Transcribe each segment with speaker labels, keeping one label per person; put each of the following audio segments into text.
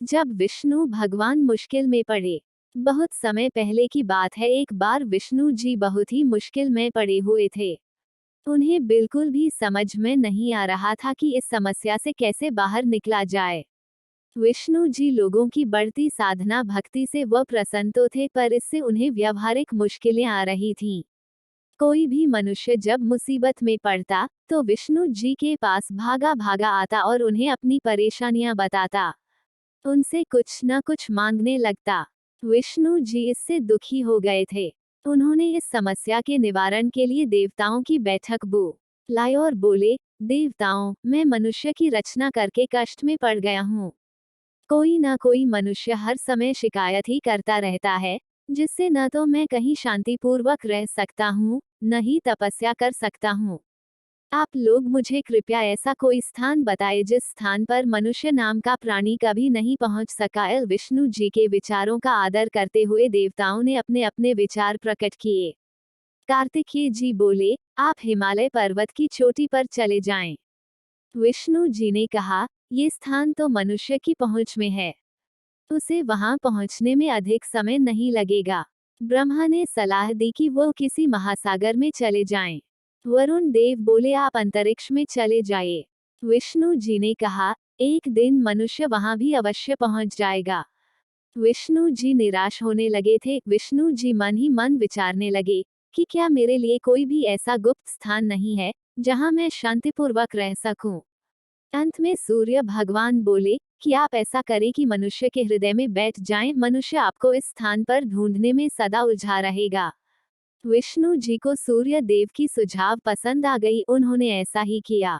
Speaker 1: जब विष्णु भगवान मुश्किल में पड़े। बहुत समय पहले की बात है, एक बार विष्णु जी बहुत ही मुश्किल में पड़े हुए थे। उन्हें बिल्कुल भी समझ में नहीं आ रहा था कि इस समस्या से कैसे बाहर निकला जाए। विष्णु जी लोगों की बढ़ती साधना भक्ति से वह प्रसन्न तो थे, पर इससे उन्हें व्यावहारिक मुश्किलें आ रही थीं। कोई भी मनुष्य जब मुसीबत में पड़ता, तो विष्णु जी के पास भागा भागा आता और उन्हें अपनी परेशानियां बताता। उनसे कुछ न कुछ मांगने लगता। विष्णु जी इससे दुखी हो गए थे। उन्होंने इस समस्या के निवारण के लिए देवताओं की बैठक बुलाई और बोले, देवताओं, मैं मनुष्य की रचना करके कष्ट में पड़ गया हूँ। कोई ना कोई मनुष्य हर समय शिकायत ही करता रहता है, जिससे न तो मैं कहीं शांतिपूर्वक रह सकता हूँ, न ही तपस्या कर सकता हूँ। आप लोग मुझे कृपया ऐसा कोई स्थान बताएं जिस स्थान पर मनुष्य नाम का प्राणी कभी नहीं पहुंच सका। विष्णु जी के विचारों का आदर करते हुए देवताओं ने अपने अपने विचार प्रकट किए। कार्तिकेय जी बोले, आप हिमालय पर्वत की चोटी पर चले जाएं। विष्णु जी ने कहा, ये स्थान तो मनुष्य की पहुंच में है, उसे वहां पहुंचने में अधिक समय नहीं लगेगा। ब्रह्मा ने सलाह दी कि वो किसी महासागर में चले जाएं। वरुण देव बोले, आप अंतरिक्ष में चले जाइए। विष्णु जी ने कहा, एक दिन मनुष्य वहां भी अवश्य पहुंच जाएगा। विष्णु जी निराश होने लगे थे। विष्णु जी मन ही मन विचारने लगे कि क्या मेरे लिए कोई भी ऐसा गुप्त स्थान नहीं है जहां मैं शांतिपूर्वक रह सकूं। अंत में सूर्य भगवान बोले कि आप ऐसा करें कि मनुष्य के हृदय में बैठ जाएं, मनुष्य आपको इस स्थान पर ढूंढने में सदा उलझा रहेगा। विष्णु जी को सूर्य देव की सुझाव पसंद आ गई। उन्होंने ऐसा ही किया।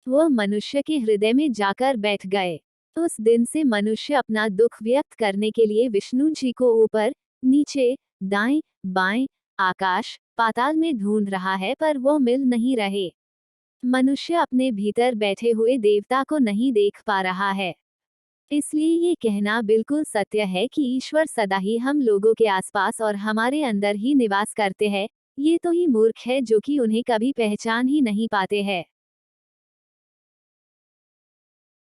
Speaker 1: वह मनुष्य के हृदय में जाकर बैठ गए। उस दिन से मनुष्य अपना दुख व्यक्त करने के लिए विष्णु जी को ऊपर, नीचे, दाएं, बाएं, आकाश, पाताल में ढूंढ रहा है, पर वो मिल नहीं रहे। मनुष्य अपने भीतर बैठे हुए देवता को नहीं देख पा रहा है। इसलिए ये कहना बिल्कुल सत्य है कि ईश्वर सदा ही हम लोगों के आसपास और हमारे अंदर ही निवास करते हैं। ये तो ही मूर्ख है जो कि उन्हें कभी पहचान ही नहीं पाते हैं।